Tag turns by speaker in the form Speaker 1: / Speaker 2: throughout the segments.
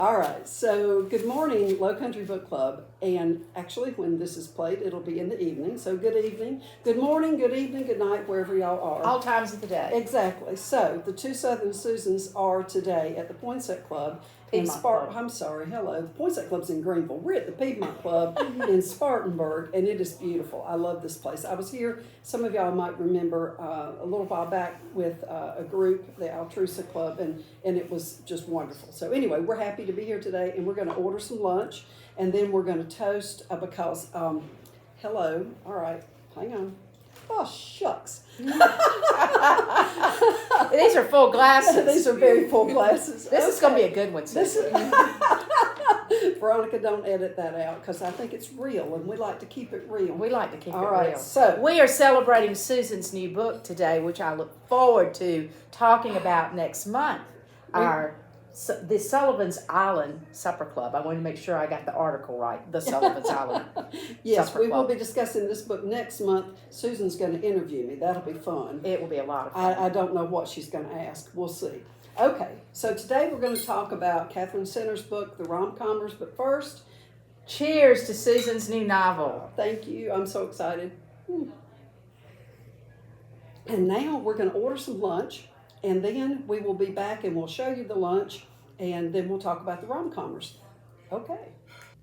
Speaker 1: All right, so good morning, Lowcountry Book Club. And actually, when this is played, it'll be in the evening. So good evening, good morning, good evening, good night, wherever y'all are.
Speaker 2: All times of the day.
Speaker 1: Exactly. So the two Southern Susans are today at the Poinsett Club in
Speaker 2: Club.
Speaker 1: I'm sorry, hello. The Poinsett Club's in Greenville. We're at the Piedmont Club in Spartanburg, and it is beautiful. I love this place. I was here, some of y'all might remember, a little while back with a group, the Altrusa Club, and it was just wonderful. So anyway, we're happy to be here today, and we're going to order some lunch, and then we're going to toast because, hello, all right, hang on. Oh, shucks.
Speaker 2: These are full glasses.
Speaker 1: These are very full glasses.
Speaker 2: This is going to be a good one, Susan.
Speaker 1: Veronica, don't edit that out because I think it's real and we like to keep it real.
Speaker 2: We like to keep
Speaker 1: All
Speaker 2: it
Speaker 1: right,
Speaker 2: real.
Speaker 1: So
Speaker 2: we are celebrating Susan's new book today, which I look forward to talking about next month. The Sullivan's Island Supper Club. I wanted to make sure I got the article right. The Sullivan's Island
Speaker 1: yes,
Speaker 2: Supper
Speaker 1: we
Speaker 2: Club.
Speaker 1: will be discussing this book next month. Susan's going to interview me. That'll be fun.
Speaker 2: It will be a lot of fun.
Speaker 1: I don't know what she's going to ask. We'll see. Okay, so today we're going to talk about Katherine Center's book, The Rom-Commers, but first,
Speaker 2: cheers to Susan's new novel.
Speaker 1: Thank you. I'm so excited. And now we're going to order some lunch, and then we will be back and we'll show you the lunch, and then we'll talk about the Rom-Commers. Okay,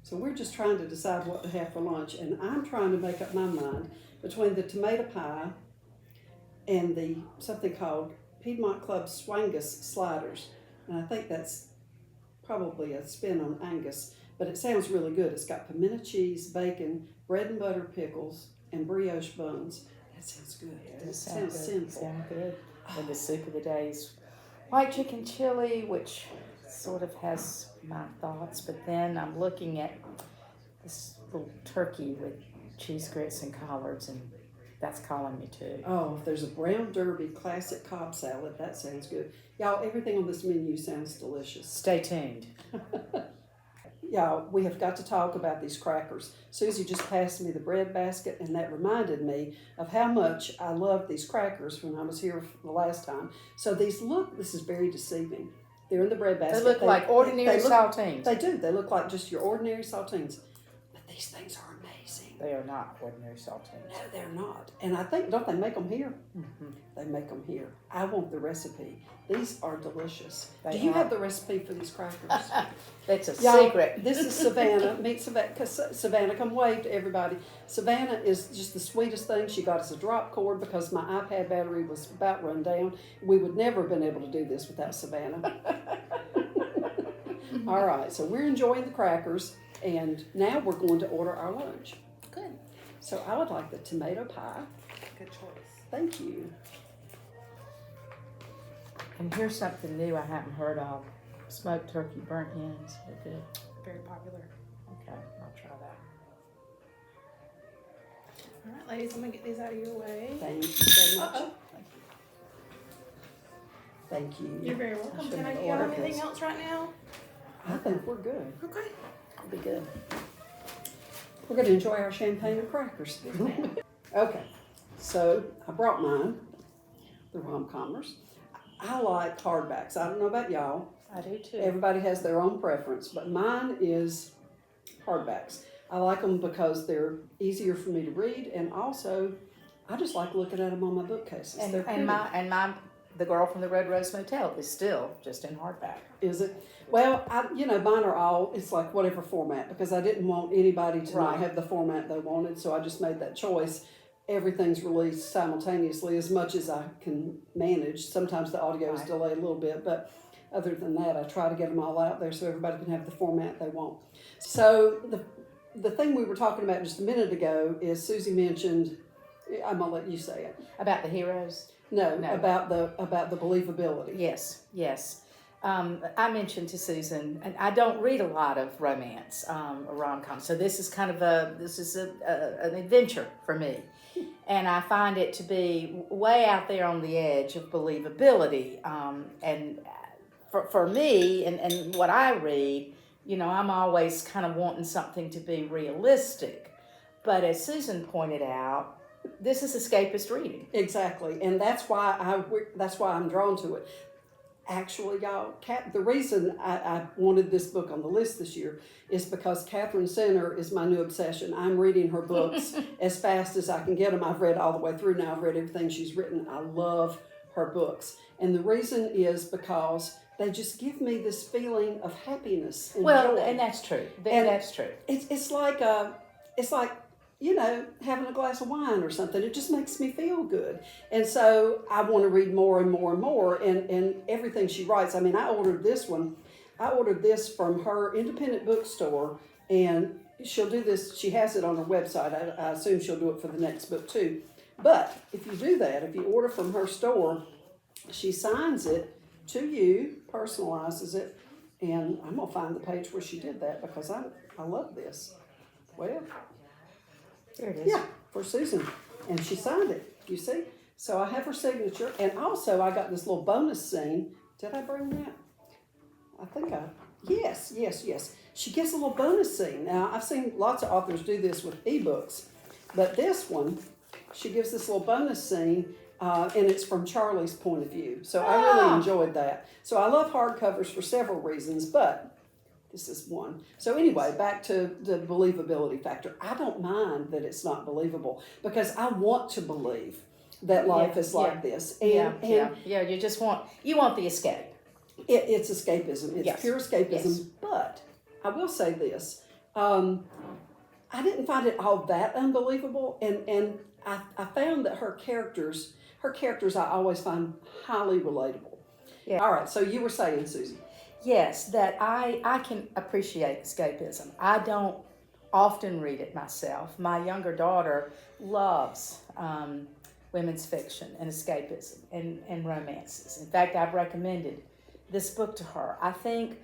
Speaker 1: so we're just trying to decide what to have for lunch, and I'm trying to make up my mind between the tomato pie and the something called Piedmont Club Swangus sliders. And I think that's probably a spin on Angus, but it sounds really good. It's got pimento cheese, bacon, bread and butter pickles, and brioche buns. That sounds good.
Speaker 2: It
Speaker 1: sounds
Speaker 2: good.
Speaker 1: simple.
Speaker 2: Sound good. And the soup of the day is white chicken chili, which sort of has my thoughts, but then I'm looking at this little turkey with cheese grits and collards, and that's calling me too.
Speaker 1: Oh, if there's a brown derby classic Cobb salad, that sounds good. Y'all, everything on this menu sounds delicious.
Speaker 2: Stay tuned.
Speaker 1: Y'all, we have got to talk about these crackers. Susie just passed me the bread basket, and that reminded me of how much I loved these crackers when I was here the last time. So this is very deceiving. They're in the bread basket.
Speaker 2: They look like ordinary saltines.
Speaker 1: They do. They look like just your ordinary saltines. But these things are amazing.
Speaker 2: They are not ordinary saltines.
Speaker 1: No, they're not. And I think, don't they make them here?
Speaker 2: Mm-hmm.
Speaker 1: They make them here. I want the recipe. These are delicious.
Speaker 2: Do
Speaker 1: you have the recipe for these crackers?
Speaker 2: That's a secret.
Speaker 1: This is Savannah. Meet Savannah. Savannah, come wave to everybody. Savannah is just the sweetest thing. She got us a drop cord because my iPad battery was about run down. We would never have been able to do this without Savannah. All right, so we're enjoying the crackers, and now we're going to order our lunch.
Speaker 2: Good.
Speaker 1: So I would like the tomato pie.
Speaker 3: Good choice.
Speaker 1: Thank you.
Speaker 2: And here's something new I haven't heard of. Smoked turkey burnt ends. They're good.
Speaker 3: Very popular.
Speaker 2: Okay, I'll try that.
Speaker 3: All right, ladies, I'm gonna get these out of your way.
Speaker 1: Thank you so much.
Speaker 3: Uh-oh.
Speaker 1: Thank you.
Speaker 3: You're very welcome.
Speaker 2: shouldn't
Speaker 3: Can I
Speaker 2: have
Speaker 3: get you
Speaker 2: ordered
Speaker 3: anything
Speaker 2: this.
Speaker 3: else right now?
Speaker 1: I think we're good.
Speaker 3: Okay.
Speaker 1: We'll be good. We're going to enjoy our champagne and crackers. Okay, so I brought mine, the Rom-Commers. I like hardbacks. I don't know about y'all.
Speaker 2: I do too.
Speaker 1: Everybody has their own preference, but mine is hardbacks. I like them because they're easier for me to read, and also I just like looking at them on my bookcases. They're pretty.
Speaker 2: The Girl from the Red Rose Motel is still just in hardback.
Speaker 1: Is it? Well, mine are all, it's like whatever format, because I didn't want anybody to not
Speaker 2: Right.
Speaker 1: have the format they wanted, so I just made that choice. Everything's released simultaneously as much as I can manage. Sometimes the audio is
Speaker 2: Right.
Speaker 1: delayed a little bit, but other than that, I try to get them all out there so everybody can have the format they want. So the thing we were talking about just a minute ago is Susie mentioned, I'm going to let you say it.
Speaker 2: About the heroes?
Speaker 1: No,
Speaker 2: No.
Speaker 1: about the believability.
Speaker 2: Yes. I mentioned to Susan, and I don't read a lot of romance or rom-com, so this is kind of an adventure for me, and I find it to be way out there on the edge of believability. And for me, and what I read, I'm always kind of wanting something to be realistic, but as Susan pointed out, this is escapist reading.
Speaker 1: Exactly, and that's why I'm drawn to it. Actually, y'all, the reason I wanted this book on the list this year is because Katherine Center is my new obsession. I'm reading her books as fast as I can get them. I've read all the way through now. I've read everything she's written. I love her books. And the reason is because they just give me this feeling of happiness and
Speaker 2: Well,
Speaker 1: joy.
Speaker 2: and that's true.
Speaker 1: And
Speaker 2: That's true.
Speaker 1: It's like having a glass of wine or something. It just makes me feel good. And so I want to read more and more and more, and everything she writes. I mean, I ordered this one. I ordered this from her independent bookstore, and she'll do this. She has it on her website. I assume she'll do it for the next book too. But if you do that, if you order from her store, she signs it to you, personalizes it, and I'm going to find the page where she did that because I love this. Well,
Speaker 2: There it is.
Speaker 1: yeah, for Susan. And she signed it, you see? So I have her signature. And also I got this little bonus scene. Did I bring that? Yes. She gives a little bonus scene. Now, I've seen lots of authors do this with ebooks. But this one, she gives this little bonus scene, and it's from Charlie's point of view. So I really enjoyed that. So I love hardcovers for several reasons, but this is one. So anyway, back to the believability factor. I don't mind that it's not believable because I want to believe that life is like this. And
Speaker 2: You just want the escape.
Speaker 1: it's escapism. It's
Speaker 2: Yes.
Speaker 1: pure escapism.
Speaker 2: Yes.
Speaker 1: But I will say this. I didn't find it all that unbelievable. And I found that her characters I always find highly relatable.
Speaker 2: Yeah.
Speaker 1: All right, so you were saying, Susie.
Speaker 2: Yes, that I can appreciate escapism. I don't often read it myself. My younger daughter loves women's fiction and escapism and romances. In fact, I've recommended this book to her. I think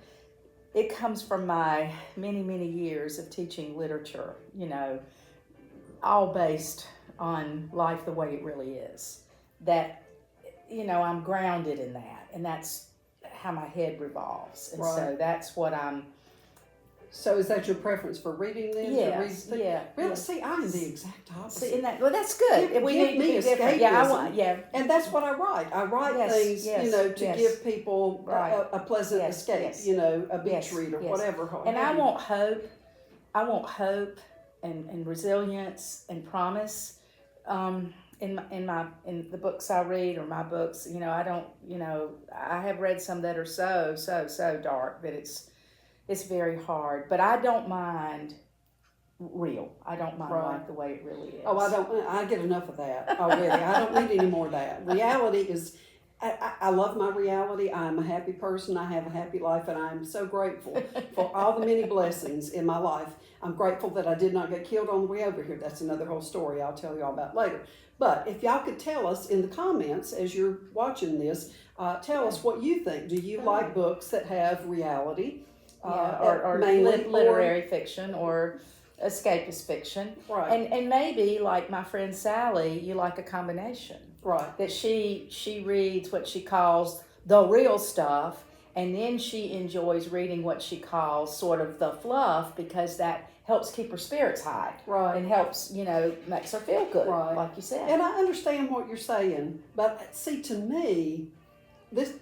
Speaker 2: it comes from my many, many years of teaching literature, all based on life the way it really is. That, I'm grounded in that, and that's how my head revolves. And so
Speaker 1: Right.
Speaker 2: that's what I'm...
Speaker 1: So is that your preference for reading then?
Speaker 2: Yes,
Speaker 1: to read
Speaker 2: yeah.
Speaker 1: Really?
Speaker 2: yeah.
Speaker 1: See, I'm the exact opposite.
Speaker 2: See, that's good.
Speaker 1: Give
Speaker 2: We need to
Speaker 1: me
Speaker 2: be different.
Speaker 1: escapism. And that's what I write. I write
Speaker 2: Yes,
Speaker 1: things,
Speaker 2: yes,
Speaker 1: to
Speaker 2: yes.
Speaker 1: give people
Speaker 2: Right.
Speaker 1: a pleasant
Speaker 2: Yes,
Speaker 1: escape,
Speaker 2: yes.
Speaker 1: a beach
Speaker 2: Yes,
Speaker 1: read or
Speaker 2: yes.
Speaker 1: whatever.
Speaker 2: And I want hope and resilience and promise in the books I read or my books. I have read some that are so dark that it's very hard. But I don't mind real. I don't mind
Speaker 1: Right.
Speaker 2: life the way it really is.
Speaker 1: Oh, I get enough of that already. I don't need any more of that. Reality is, I love my reality. I'm a happy person. I have a happy life, and I'm so grateful for all the many blessings in my life. I'm grateful that I did not get killed on the way over here. That's another whole story I'll tell you all about later. But if y'all could tell us in the comments as you're watching this, tell us what you think. Do you like books that have reality?
Speaker 2: Or
Speaker 1: mainly
Speaker 2: literary fiction or escapist fiction.
Speaker 1: Right.
Speaker 2: And maybe, like my friend Sally, you like a combination.
Speaker 1: Right.
Speaker 2: That she reads what she calls the real stuff, and then she enjoys reading what she calls sort of the fluff, because that helps keep her spirits high.
Speaker 1: Right.
Speaker 2: And helps, makes her feel good,
Speaker 1: Right.
Speaker 2: like you said.
Speaker 1: And I understand what you're saying, but see, to me, this,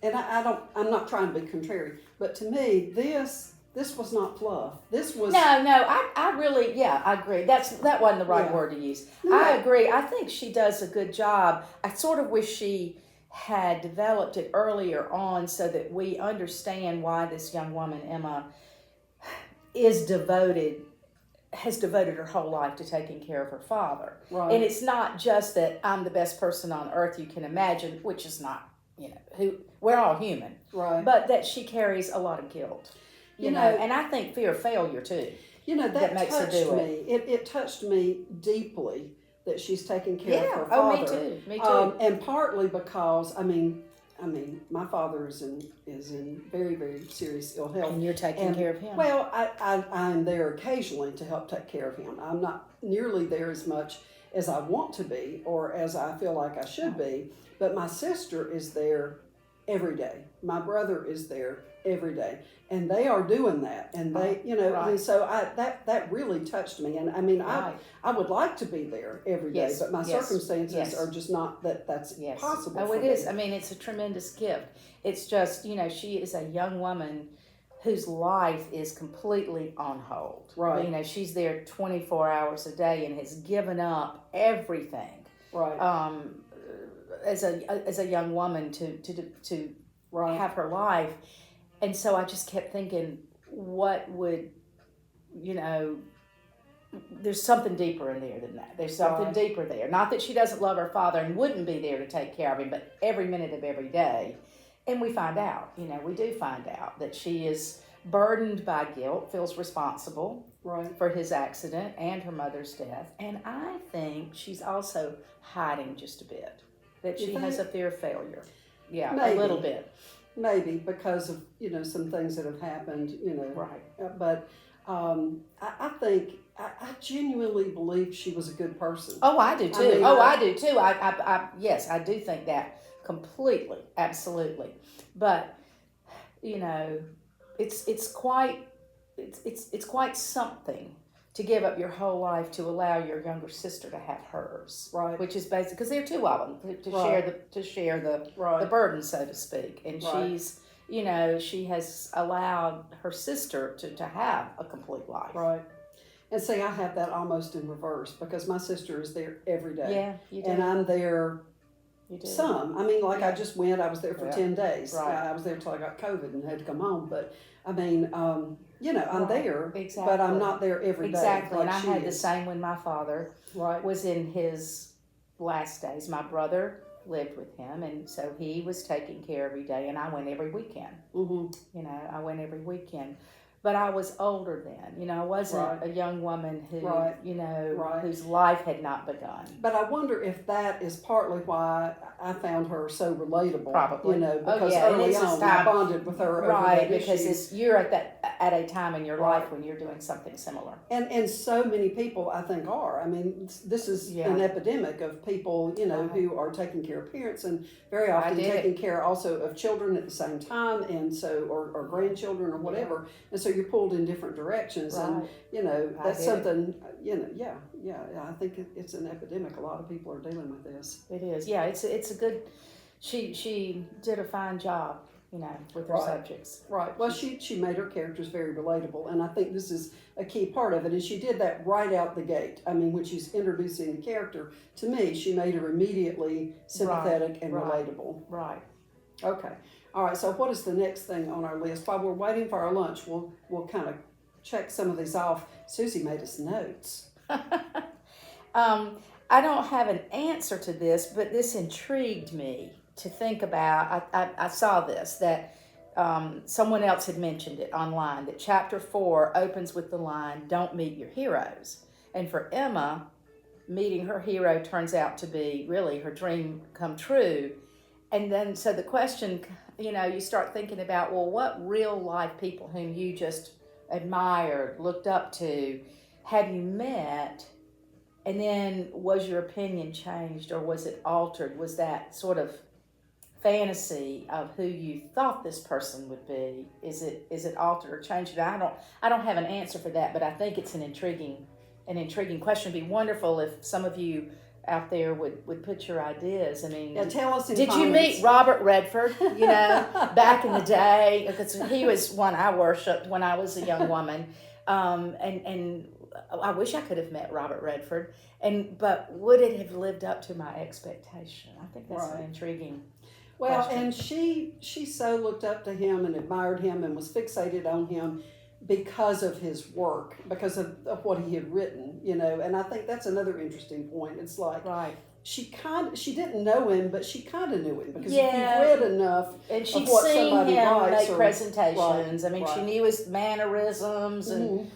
Speaker 1: and I'm not trying to be contrary, but to me, this was not fluff. This was...
Speaker 2: No, I really, I agree. That wasn't the right word to use.
Speaker 1: No.
Speaker 2: I agree. I think she does a good job. I sort of wish she had developed it earlier on so that we understand why this young woman, Emma, has devoted her whole life to taking care of her father.
Speaker 1: Right.
Speaker 2: And it's not just that I'm the best person on earth you can imagine, which is not, we're all human.
Speaker 1: Right.
Speaker 2: But that she carries a lot of guilt. You know, and I think fear of failure too.
Speaker 1: That
Speaker 2: makes her
Speaker 1: touched
Speaker 2: do
Speaker 1: me. It touched me deeply that she's taking care of her
Speaker 2: Oh,
Speaker 1: father.
Speaker 2: me too.
Speaker 1: And partly because, I mean, my father is in very, very serious ill health.
Speaker 2: And you're taking care of him.
Speaker 1: Well, I'm there occasionally to help take care of him. I'm not nearly there as much as I want to be or as I feel like I should be. But my sister is there every day. My brother is there every day. And they are doing that, and they, you know, I mean, so that really touched me. And I mean, I would like to be there every day, but my circumstances are just not that's possible.
Speaker 2: Oh,
Speaker 1: for
Speaker 2: it
Speaker 1: me.
Speaker 2: is. I mean, it's a tremendous gift. It's just, you know, she is a young woman whose life is completely on hold.
Speaker 1: Right.
Speaker 2: You know, she's there 24 hours a day and has given up everything.
Speaker 1: Right.
Speaker 2: As a young woman to have her life. And so I just kept thinking, what would, you know, there's something deeper in there than that. There's something deeper there. Not that she doesn't love her father and wouldn't be there to take care of him, but every minute of every day. And we find out, you know, we do find out that she is burdened by guilt, feels responsible for his accident and her mother's death. And I think she's also hiding just a bit, that she has a fear of failure. Yeah,
Speaker 1: Maybe.
Speaker 2: A little bit.
Speaker 1: Maybe because of, you know, some things that have happened, you know.
Speaker 2: Right.
Speaker 1: But I think, I genuinely believe she was a good person.
Speaker 2: Oh, I do too. I do too. Yes, I do think that completely, absolutely. But, you know, it's quite something to give up your whole life to allow your younger sister to have hers,
Speaker 1: right?
Speaker 2: Which is basically because there are two of them to share the burden, so to speak. And she's, you know, she has allowed her sister to have a complete life,
Speaker 1: right? And see, I have that almost in reverse because my sister is there every day.
Speaker 2: Yeah, you do.
Speaker 1: And I'm there.
Speaker 2: You do.
Speaker 1: Some. I mean, like I just went. I was there for 10 days.
Speaker 2: Right.
Speaker 1: I was there till I got COVID and had to come home. But I mean, you know, I'm there,
Speaker 2: exactly.
Speaker 1: but I'm not there every day.
Speaker 2: Exactly.
Speaker 1: Like
Speaker 2: and I had the same when my father was in his last days. My brother lived with him, and so he was taken care every day, and I went every weekend.
Speaker 1: Mm-hmm.
Speaker 2: You know, I went every weekend. But I was older then. You know, I wasn't a young woman who, you know, whose life had not begun.
Speaker 1: But I wonder if that is partly why I found her so relatable.
Speaker 2: Probably.
Speaker 1: You know, because early on I bonded with her.
Speaker 2: Right, because you're at a time in your life when you're doing something similar.
Speaker 1: And so many people, I think, are. I mean, this is an epidemic of people, you know, who are taking care of parents and very often taking care also of children at the same time, and so, or grandchildren or whatever. And so you're pulled in different directions, and you know that's something. You know, I think it's an epidemic. A lot of people are dealing with this.
Speaker 2: It is, it's a good. She did a fine job, you know, with her subjects.
Speaker 1: Right. Well, she made her characters very relatable, and I think this is a key part of it. And she did that right out the gate. I mean, when she's introducing the character to me, she made her immediately sympathetic and relatable.
Speaker 2: Right.
Speaker 1: Okay. All right, so what is the next thing on our list? While we're waiting for our lunch, we'll kind of check some of these off. Susie made us notes.
Speaker 2: I don't have an answer to this, but this intrigued me to think about. I saw this, that someone else had mentioned it online, that chapter 4 opens with the line, "Don't meet your heroes." And for Emma, meeting her hero turns out to be really her dream come true. And then, so the question, you know, you start thinking about, well, what real life people whom you just admired, looked up to, have you met? And then was your opinion changed, or was it altered? Was that sort of fantasy of who you thought this person would be, is it altered or changed? I don't have an answer for that, but I think it's an intriguing question. It'd be wonderful if some of you out there would put your ideas. I mean,
Speaker 1: tell us in
Speaker 2: did
Speaker 1: comments.
Speaker 2: You meet Robert Redford, you know, back in the day? Because he was one I worshipped when I was a young woman. And I wish I could have met Robert Redford. But would it have lived up to my expectation? I think that's an intriguing question.
Speaker 1: And she so looked up to him and admired him and was fixated on him because of his work, because of what he had written, you know. And I think that's another interesting point. It's like she didn't know him, but she kind of knew him, because if you've read enough
Speaker 2: and she'd
Speaker 1: of what
Speaker 2: seen
Speaker 1: somebody
Speaker 2: him
Speaker 1: writes
Speaker 2: make presentations. I mean, she knew his mannerisms
Speaker 1: Mm-hmm.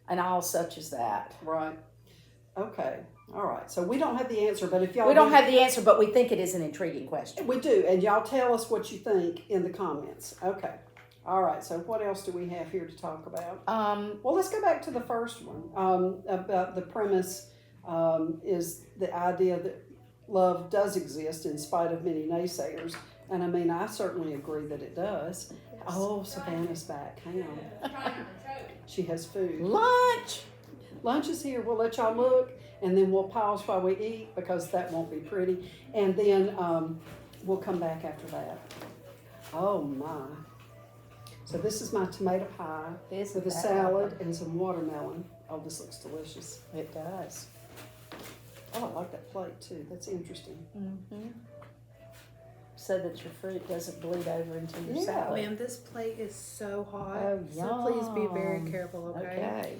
Speaker 2: and all such as that.
Speaker 1: Right. Okay. All right. So we don't have the answer, but if y'all
Speaker 2: we don't have the answer, but we think it is an intriguing question.
Speaker 1: We do, and y'all tell us what you think in the comments. Okay. All right, so what else do we have here to talk about? Well, let's go back to the first one. About the premise is the idea that love does exist in spite of many naysayers. And I mean, I certainly agree that it does. Oh, Savannah's back. Hang on. She has food.
Speaker 2: Lunch.
Speaker 1: Lunch is here. We'll let y'all look, and then we'll pause while we eat because that won't be pretty. And then we'll come back after that. Oh my. So this is my tomato pie with a salad and some watermelon. Oh, this looks delicious.
Speaker 2: It does.
Speaker 1: Oh, I like that plate too. That's interesting.
Speaker 2: Mm-hmm. So that your fruit doesn't bleed over into your
Speaker 1: Yeah.
Speaker 2: salad.
Speaker 3: Ma'am, this plate is so hot.
Speaker 2: Oh,
Speaker 3: So please be very
Speaker 2: yum.
Speaker 3: careful, okay?
Speaker 2: Okay.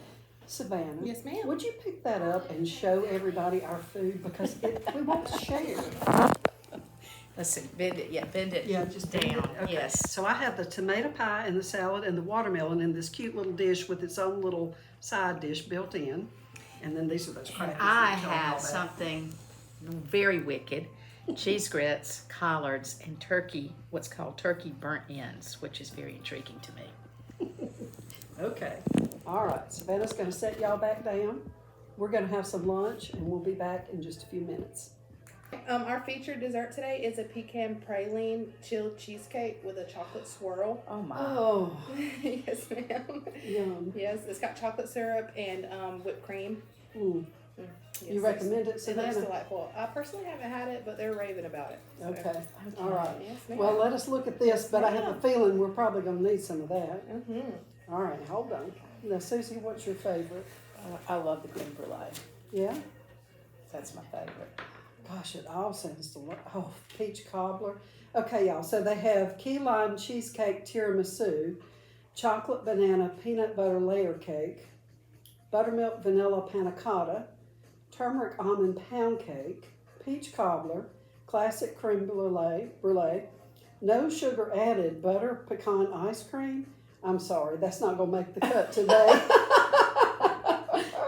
Speaker 1: Savannah.
Speaker 3: Yes, ma'am.
Speaker 1: Would you pick that up and show everybody our food because we want to share.
Speaker 2: Let's see. Bend it. Yeah, bend it.
Speaker 1: Yeah, just bend it.
Speaker 2: down.
Speaker 1: Okay.
Speaker 2: Yes.
Speaker 1: So I have the tomato pie and the salad and the watermelon in this cute little dish with its own little side dish built in. And then these are those crackers.
Speaker 2: And I
Speaker 1: that you told me
Speaker 2: have
Speaker 1: about.
Speaker 2: something very wicked. Cheese grits, collards, and turkey, what's called turkey burnt ends, which is very intriguing to me.
Speaker 1: Okay. All right. Savannah's going to set y'all back down. We're going to have some lunch and we'll be back in just a few minutes.
Speaker 3: Our featured dessert today is a pecan praline chilled cheesecake with a chocolate swirl.
Speaker 2: Oh my.
Speaker 1: Oh,
Speaker 3: Yes, ma'am.
Speaker 1: yum.
Speaker 3: Yes, it's got chocolate syrup and whipped cream.
Speaker 1: Mm.
Speaker 3: Yes,
Speaker 1: You recommend it,
Speaker 3: It looks
Speaker 1: Savannah?
Speaker 3: delightful. I personally haven't had it, but they're raving about it. So.
Speaker 1: Okay. All right.
Speaker 3: Yes, ma'am.
Speaker 1: Well, let us look at this, but I have a feeling we're probably going to need some of that.
Speaker 3: Mm-hmm.
Speaker 1: All right, hold on. Now, Susie, what's your favorite?
Speaker 2: I love the creme brulee.
Speaker 1: Yeah?
Speaker 2: That's my favorite.
Speaker 1: Gosh, it all sounds delicious. Oh, peach cobbler. Okay, y'all. So they have key lime cheesecake tiramisu, chocolate banana peanut butter layer cake, buttermilk vanilla panna cotta, turmeric almond pound cake, peach cobbler, classic creme brulee, no sugar added butter pecan ice cream. I'm sorry, that's not going to make the cut today.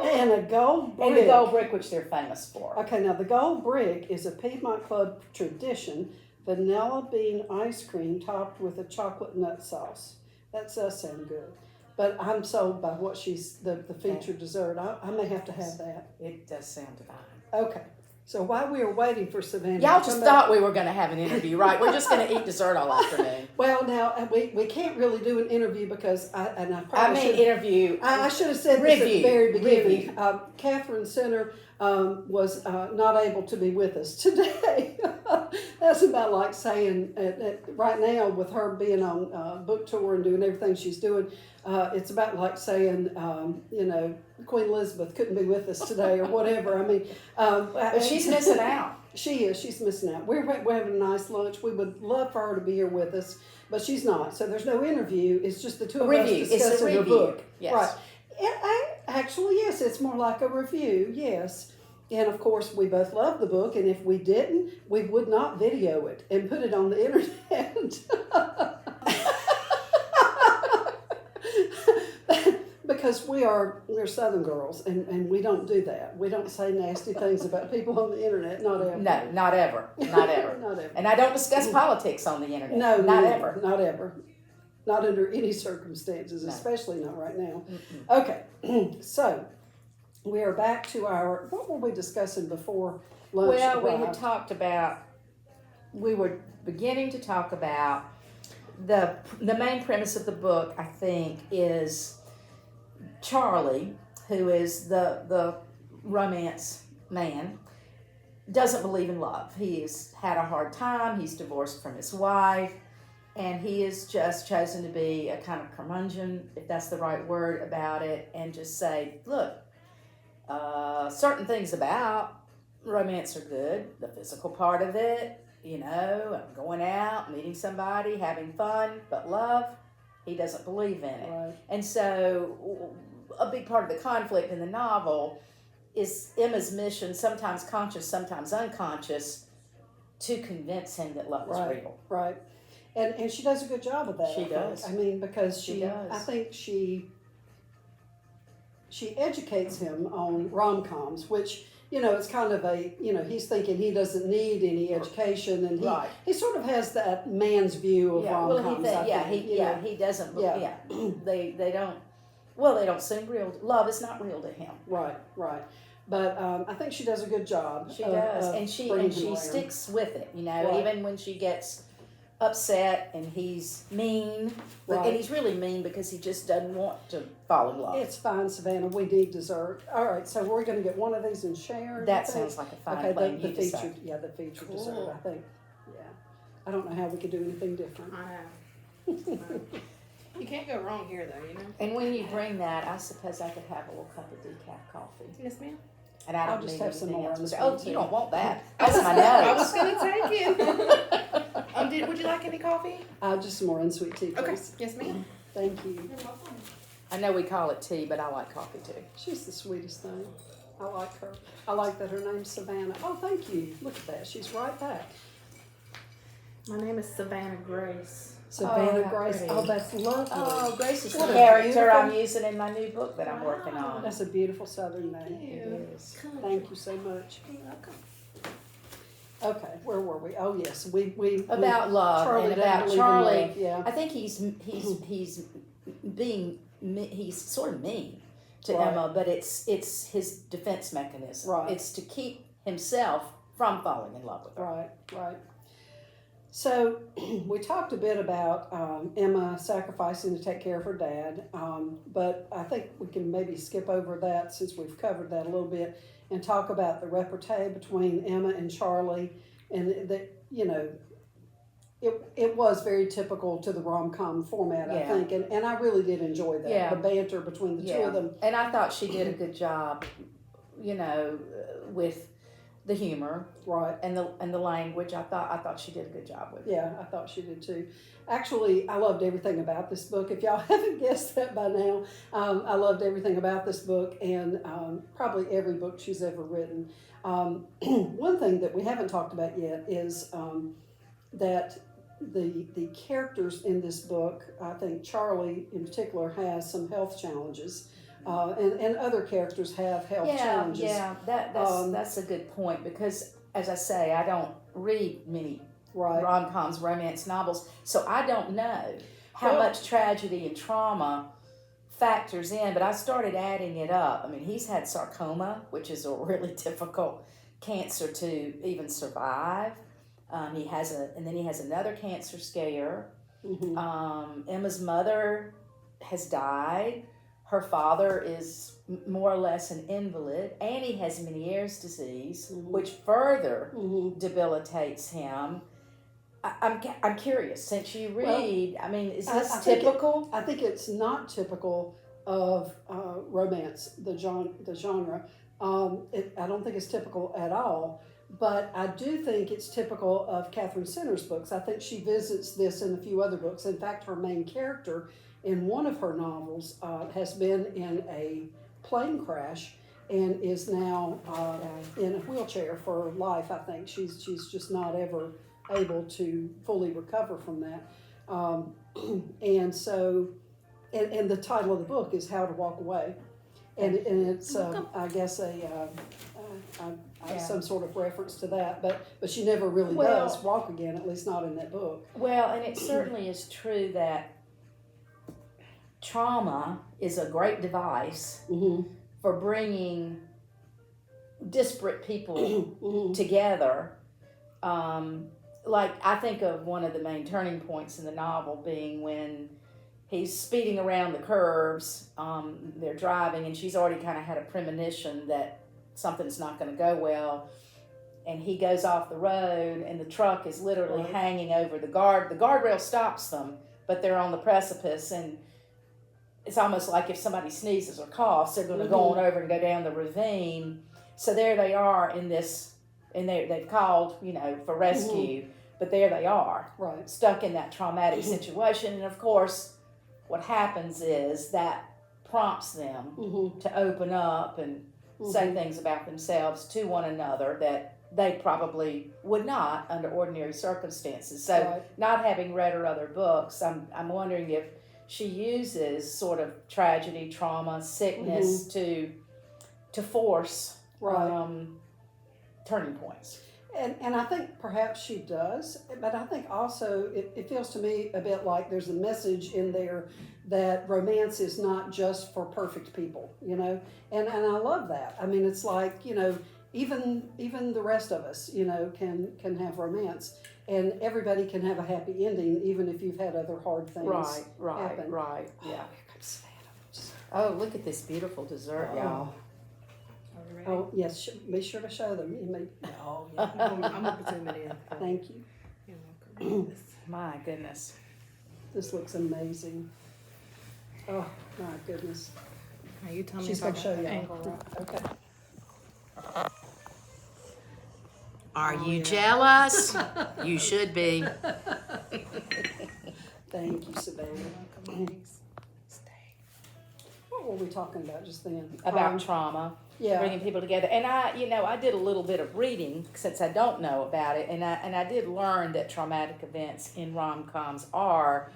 Speaker 1: And a gold brick.
Speaker 2: And the gold brick, which they're famous for.
Speaker 1: Okay, now the gold brick is a Piedmont Club tradition, vanilla bean ice cream topped with a chocolate nut sauce. That does sound good. But I'm sold by what she's, the featured dessert. I may have to have that.
Speaker 2: It does sound divine.
Speaker 1: Okay, so while we are waiting for Savannah.
Speaker 2: Y'all
Speaker 1: to
Speaker 2: just
Speaker 1: come
Speaker 2: thought
Speaker 1: back-
Speaker 2: we were going to have an interview, right? We're just going to eat dessert all afternoon.
Speaker 1: Well, now, we can't really do an interview because I
Speaker 2: I
Speaker 1: probably
Speaker 2: mean,
Speaker 1: should.
Speaker 2: interview.
Speaker 1: I should have said this at the very beginning.
Speaker 2: Review.
Speaker 1: Catherine Center was not able to be with us today. That's about like saying right now with her being on book tour and doing everything she's doing, it's about like saying, Queen Elizabeth couldn't be with us today or whatever. I mean,
Speaker 2: But she's missing out.
Speaker 1: She is. She's missing out. We're having a nice lunch. We would love for her to be here with us, but she's not. So there's no interview. It's just the two of us
Speaker 2: Review. It's a
Speaker 1: discussing her
Speaker 2: review.
Speaker 1: book.
Speaker 2: Yes.
Speaker 1: Right. Actually, yes, it's more like a review. Yes. And of course, we both love the book, and if we didn't, we would not video it and put it on the internet. Because we're Southern girls, and we don't do that. We don't say nasty things about people on the internet, not ever.
Speaker 2: No, not ever. Not ever.
Speaker 1: Not ever.
Speaker 2: And I don't discuss politics on the internet.
Speaker 1: No,
Speaker 2: not
Speaker 1: no,
Speaker 2: ever.
Speaker 1: Not ever. Not under any circumstances,
Speaker 2: No.
Speaker 1: especially not right now.
Speaker 2: Mm-mm.
Speaker 1: Okay, so we are back to our, what were we discussing before lunch?
Speaker 2: Well, we had
Speaker 1: arrived?
Speaker 2: talked about, we were beginning to talk about the main premise of the book, I think, is Charlie, who is the romance man, doesn't believe in love. He's had a hard time. He's divorced from his wife, and he has just chosen to be a kind of curmudgeon, if that's the right word, about it, and just say, look, certain things about romance are good. The physical part of it, I'm going out, meeting somebody, having fun, but love, he doesn't believe in it.
Speaker 1: Right.
Speaker 2: And so a big part of the conflict in the novel is Emma's mission, sometimes conscious, sometimes unconscious, to convince him that love is real.
Speaker 1: Right. And she does a good job of that.
Speaker 2: She
Speaker 1: I think.
Speaker 2: does.
Speaker 1: I mean, because
Speaker 2: She does.
Speaker 1: I think she educates him on rom-coms, which, it's kind of a, he's thinking he doesn't need any education, and
Speaker 2: Right.
Speaker 1: he sort of has that man's view of rom-coms.
Speaker 2: He doesn't.
Speaker 1: Yeah.
Speaker 2: They don't. Well, they don't seem real. Love is not real to him.
Speaker 1: Right. But I think she does a good job.
Speaker 2: She does, and she
Speaker 1: bringing him around.
Speaker 2: sticks with it.
Speaker 1: Right.
Speaker 2: Even when she gets upset and he's mean,
Speaker 1: Right.
Speaker 2: and he's really mean because he just doesn't want to fall in love.
Speaker 1: It's fine, Savannah. We need dessert. All right, so we're going to get one of these and share.
Speaker 2: That sounds like a fine
Speaker 1: okay.
Speaker 2: plan.
Speaker 1: The
Speaker 2: You decide.
Speaker 1: featured, the featured
Speaker 3: Cool.
Speaker 1: dessert. I think. Yeah, I don't know how we could do anything different.
Speaker 3: I know. You can't go wrong here, though, you know?
Speaker 2: And when you bring that, I suppose I could have a little cup of decaf coffee.
Speaker 3: Yes, ma'am.
Speaker 2: And I don't
Speaker 1: I'll just
Speaker 2: need
Speaker 1: have some
Speaker 2: anything
Speaker 1: more
Speaker 2: else.
Speaker 1: on this
Speaker 2: Oh,
Speaker 1: one,
Speaker 2: you
Speaker 1: too.
Speaker 2: don't want that. That's my
Speaker 3: I was
Speaker 2: nose.
Speaker 3: going to take it. Would you like any coffee?
Speaker 1: Just some more unsweet tea,
Speaker 3: Okay.
Speaker 1: please.
Speaker 3: Yes, ma'am.
Speaker 1: Thank you.
Speaker 3: You're welcome.
Speaker 2: I know we call it tea, but I like coffee too.
Speaker 1: She's the sweetest thing. I like her. I like that her name's Savannah. Oh, thank you. Look at that. She's right back.
Speaker 3: My name is Savannah Grace.
Speaker 1: Savannah
Speaker 2: how
Speaker 1: Grace.
Speaker 2: pretty.
Speaker 1: Oh, that's lovely.
Speaker 2: Oh, Grace is the
Speaker 1: What a
Speaker 2: character
Speaker 1: beautiful-
Speaker 2: I'm using in my new book that I'm working on.
Speaker 1: That's a beautiful Southern name.
Speaker 2: It is.
Speaker 1: Thank you so much.
Speaker 3: You're welcome.
Speaker 1: Okay, where were we? Oh, yes, we
Speaker 2: About love
Speaker 1: Charlie
Speaker 2: and
Speaker 1: doesn't
Speaker 2: about
Speaker 1: believe in
Speaker 2: Charlie.
Speaker 1: love, yeah.
Speaker 2: I think he's sort of mean to
Speaker 1: Right.
Speaker 2: Emma, but it's his defense mechanism.
Speaker 1: Right.
Speaker 2: It's to keep himself from falling in love with her.
Speaker 1: Right, right. So we talked a bit about Emma sacrificing to take care of her dad, but I think we can maybe skip over that since we've covered that a little bit and talk about the repartee between Emma and Charlie, and that it was very typical to the rom-com format, I
Speaker 2: Yeah.
Speaker 1: think, and I really did enjoy that,
Speaker 2: Yeah.
Speaker 1: the banter between the two of them.
Speaker 2: And I thought she did a good job, with the humor
Speaker 1: Right.
Speaker 2: and the language. I thought she did a good job with it.
Speaker 1: Yeah, I thought she did too. Actually, I loved everything about this book. If y'all haven't guessed that by now, I loved everything about this book and probably every book she's ever written. One thing that we haven't talked about yet is that the characters in this book, I think Charlie in particular has some health challenges. And other characters have health challenges.
Speaker 2: Yeah, that's a good point because, as I say, I don't read many
Speaker 1: Right.
Speaker 2: rom-coms, romance novels, so I don't know how
Speaker 1: Well-
Speaker 2: much tragedy and trauma factors in, but I started adding it up. I mean, he's had sarcoma, which is a really difficult cancer to even survive. He has another cancer scare.
Speaker 1: Mhm.
Speaker 2: Emma's mother has died. Her father is more or less an invalid, and he has Meniere's disease,
Speaker 1: Mhm.
Speaker 2: which further
Speaker 1: Mhm.
Speaker 2: debilitates him. I'm curious, since you read, I mean, is this
Speaker 1: I think
Speaker 2: typical?
Speaker 1: I think it's not typical of romance, the genre. I don't think it's typical at all, but I do think it's typical of Katherine Center's books. I think she visits this in a few other books. In fact, her main character in one of her novels has been in a plane crash and is now in a wheelchair for life. I think she's just not ever able to fully recover from that. And so, and the title of the book is How to Walk Away. And it's, I guess, some sort of reference to that. But she never really does walk again, at least not in that book.
Speaker 2: Well, and it certainly is true that trauma is a great device
Speaker 1: Mm-hmm.
Speaker 2: for bringing disparate people
Speaker 1: Mm-hmm.
Speaker 2: together. Like, I think of one of the main turning points in the novel being when he's speeding around the curves, they're driving, and she's already kind of had a premonition that something's not going to go well, and he goes off the road, and the truck is literally
Speaker 1: Right.
Speaker 2: hanging over the guardrail stops them, but they're on the precipice, and it's almost like if somebody sneezes or coughs, they're going to go on over and go down the ravine. So there they are in this, and they've called, for rescue, but there they are,
Speaker 1: Right.
Speaker 2: stuck in that traumatic situation. And of course, what happens is that prompts them
Speaker 1: Mm-hmm.
Speaker 2: to open up and say things about themselves to one another that they probably would not under ordinary circumstances. So,
Speaker 1: Right.
Speaker 2: not having read her other books, I'm wondering if she uses sort of tragedy, trauma, sickness to force
Speaker 1: Right.
Speaker 2: turning points.
Speaker 1: And I think perhaps she does, but I think also it feels to me a bit like there's a message in there that romance is not just for perfect people, and I love that. I mean, it's like, even the rest of us, can have romance, and everybody can have a happy ending, even if you've had other hard things happen.
Speaker 2: Right.
Speaker 1: Oh,
Speaker 2: Yeah.
Speaker 1: here comes Savannah.
Speaker 2: Oh, look at this beautiful dessert, y'all.
Speaker 3: Are we ready?
Speaker 1: Oh yes, be sure to show them.
Speaker 3: Oh, yeah. I'm gonna put them in.
Speaker 1: Thank you.
Speaker 3: You're welcome.
Speaker 2: My goodness.
Speaker 1: This looks amazing. Oh my goodness.
Speaker 3: Now you tell me
Speaker 1: She's
Speaker 3: if I
Speaker 1: gonna
Speaker 3: got
Speaker 1: show
Speaker 3: the
Speaker 1: you.
Speaker 3: angle right.
Speaker 1: Okay.
Speaker 2: Are
Speaker 3: Oh,
Speaker 2: you
Speaker 3: yeah.
Speaker 2: jealous? You should be.
Speaker 1: Thank you, Savannah.
Speaker 3: You're welcome, ladies. Stay.
Speaker 1: What were we talking about just then?
Speaker 2: About trauma,
Speaker 1: Yeah.
Speaker 2: bringing people together. And I did a little bit of reading since I don't know about it, and I did learn that traumatic events in rom-coms are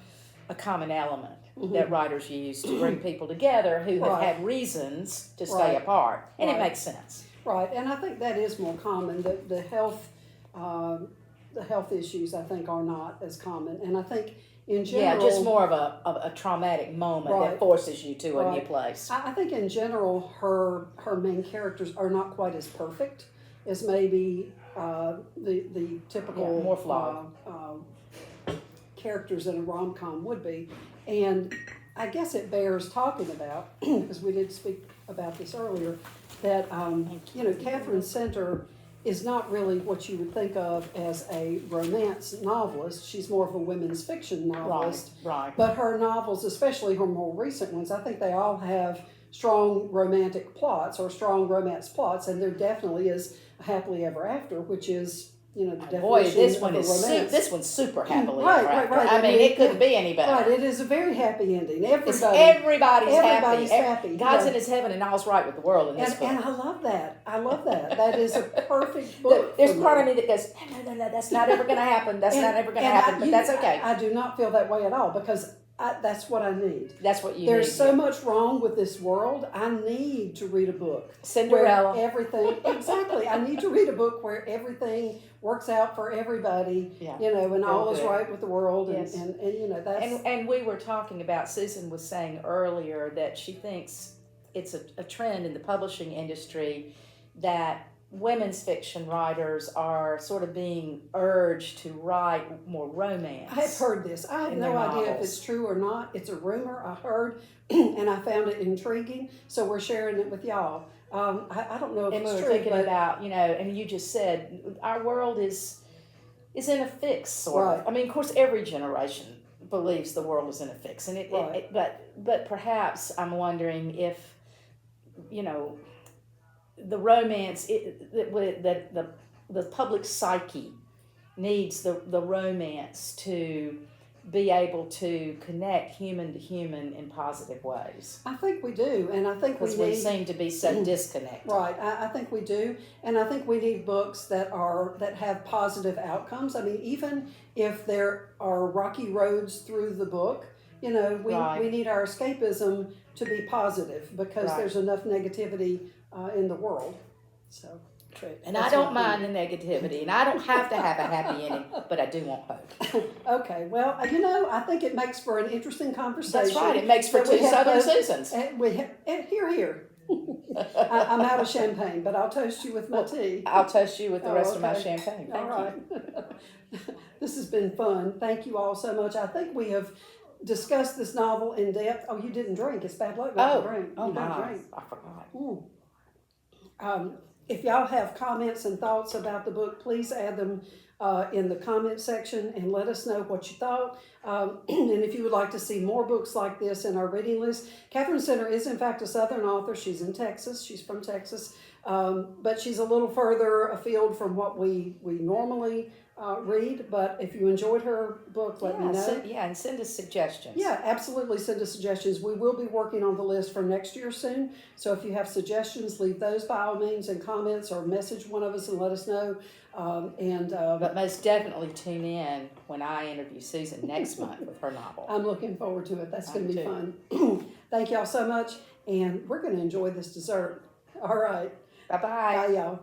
Speaker 2: a common element that writers use to bring people together who have
Speaker 1: Right.
Speaker 2: had reasons to stay
Speaker 1: Right.
Speaker 2: apart, and it
Speaker 1: Right.
Speaker 2: makes sense.
Speaker 1: Right, and I think that is more common. The health issues, I think, are not as common, and I think in general,
Speaker 2: Yeah, just more of a traumatic moment
Speaker 1: Right.
Speaker 2: that forces you to a new
Speaker 1: Right.
Speaker 2: place.
Speaker 1: I think in general her main characters are not quite as perfect as maybe the typical
Speaker 2: Yeah, more flawed.
Speaker 1: Characters in a rom-com would be, and I guess it bears talking about because we did speak about this earlier that Katherine Center is not really what you would think of as a romance novelist. She's more of a women's fiction novelist.
Speaker 2: Right.
Speaker 1: But her novels, especially her more recent ones, I think they all have strong romantic plots or strong romance plots, and there definitely is a happily ever after, which is the definition
Speaker 2: Boy, this
Speaker 1: of
Speaker 2: one
Speaker 1: a
Speaker 2: is
Speaker 1: romance.
Speaker 2: this one's super happily
Speaker 1: Right,
Speaker 2: ever
Speaker 1: right,
Speaker 2: after.
Speaker 1: right.
Speaker 2: I mean, it couldn't
Speaker 1: yeah.
Speaker 2: be any better.
Speaker 1: Right, it is a very happy ending.
Speaker 2: It's
Speaker 1: Everybody's
Speaker 2: everybody's happy.
Speaker 1: happy.
Speaker 2: God's
Speaker 1: Yeah.
Speaker 2: in his heaven and all's right with the world in this book.
Speaker 1: And I love that. I love that. That is a perfect book.
Speaker 2: There's
Speaker 1: for
Speaker 2: part of me that goes, no, that's not ever going to happen. That's not ever going to happen, but that's okay.
Speaker 1: I do not feel that way at all because that's what I need.
Speaker 2: That's what you
Speaker 1: There's
Speaker 2: need.
Speaker 1: so much wrong with this world. I need to read a book.
Speaker 2: Cinderella.
Speaker 1: Where everything, exactly. I need to read a book where everything works out for everybody,
Speaker 2: Yeah.
Speaker 1: and all is
Speaker 2: good.
Speaker 1: right with the world.
Speaker 2: Yes.
Speaker 1: And that's.
Speaker 2: And we were talking about, Susan was saying earlier that she thinks it's a trend in the publishing industry that women's fiction writers are sort of being urged to write more romance.
Speaker 1: I have heard this. I have
Speaker 2: in
Speaker 1: no
Speaker 2: their
Speaker 1: idea if
Speaker 2: novels.
Speaker 1: it's true or not. It's a rumor I heard, and I found it intriguing. So we're sharing it with y'all. I don't know if
Speaker 2: And we
Speaker 1: it's
Speaker 2: were
Speaker 1: true,
Speaker 2: thinking
Speaker 1: but
Speaker 2: about, and you just said, our world is in a fix, sort
Speaker 1: Right.
Speaker 2: of. I mean, of course, every generation believes the world is in a fix, and
Speaker 1: Right.
Speaker 2: but perhaps I'm wondering if, the romance that the public psyche needs the romance to be able to connect human to human in positive ways,
Speaker 1: I think we do, and I think we
Speaker 2: because we
Speaker 1: need.
Speaker 2: seem to be so disconnected.
Speaker 1: Right, I think we do, and I think we need books that have positive outcomes. I mean, even if there are rocky roads through the book,
Speaker 2: Right.
Speaker 1: we need our escapism to be positive because
Speaker 2: Right.
Speaker 1: there's enough negativity in the world. So
Speaker 2: True. And
Speaker 1: That's
Speaker 2: I don't
Speaker 1: what
Speaker 2: mind the negativity, and I don't have to have a happy ending, but I do want hope.
Speaker 1: okay, well, I think it makes for an interesting conversation.
Speaker 2: That's right. It makes for
Speaker 1: that we
Speaker 2: two
Speaker 1: have
Speaker 2: Southern
Speaker 1: both-
Speaker 2: Susans.
Speaker 1: and here. I'm out of champagne, but I'll toast you with my tea.
Speaker 2: I'll toast you with the
Speaker 1: Oh,
Speaker 2: rest of my
Speaker 1: okay.
Speaker 2: champagne.
Speaker 1: All
Speaker 2: Thank you.
Speaker 1: right. This has been fun. Thank you all so much. I think we have discussed this novel in depth. Oh, you didn't drink. It's bad luck not to drink.
Speaker 2: Oh
Speaker 1: You don't
Speaker 2: my!
Speaker 1: drink.
Speaker 2: I forgot.
Speaker 1: If y'all have comments and thoughts about the book, please add them in the comment section and let us know what you thought. And if you would like to see more books like this in our reading list, Katherine Center is in fact a Southern author. She's in Texas. She's from Texas. But she's a little further afield from what we normally read. But if you enjoyed her book, let me know.
Speaker 2: And send us suggestions.
Speaker 1: Yeah, absolutely. Send us suggestions. We will be working on the list for next year soon. So if you have suggestions, leave those by all means in comments or message one of us and let us know.
Speaker 2: But most definitely tune in when I interview Susan next month with her novel.
Speaker 1: I'm looking forward to it. That's going to be
Speaker 2: too.
Speaker 1: fun. Thank y'all so much. And we're going to enjoy this dessert. All right.
Speaker 2: Bye-bye.
Speaker 1: Bye, y'all.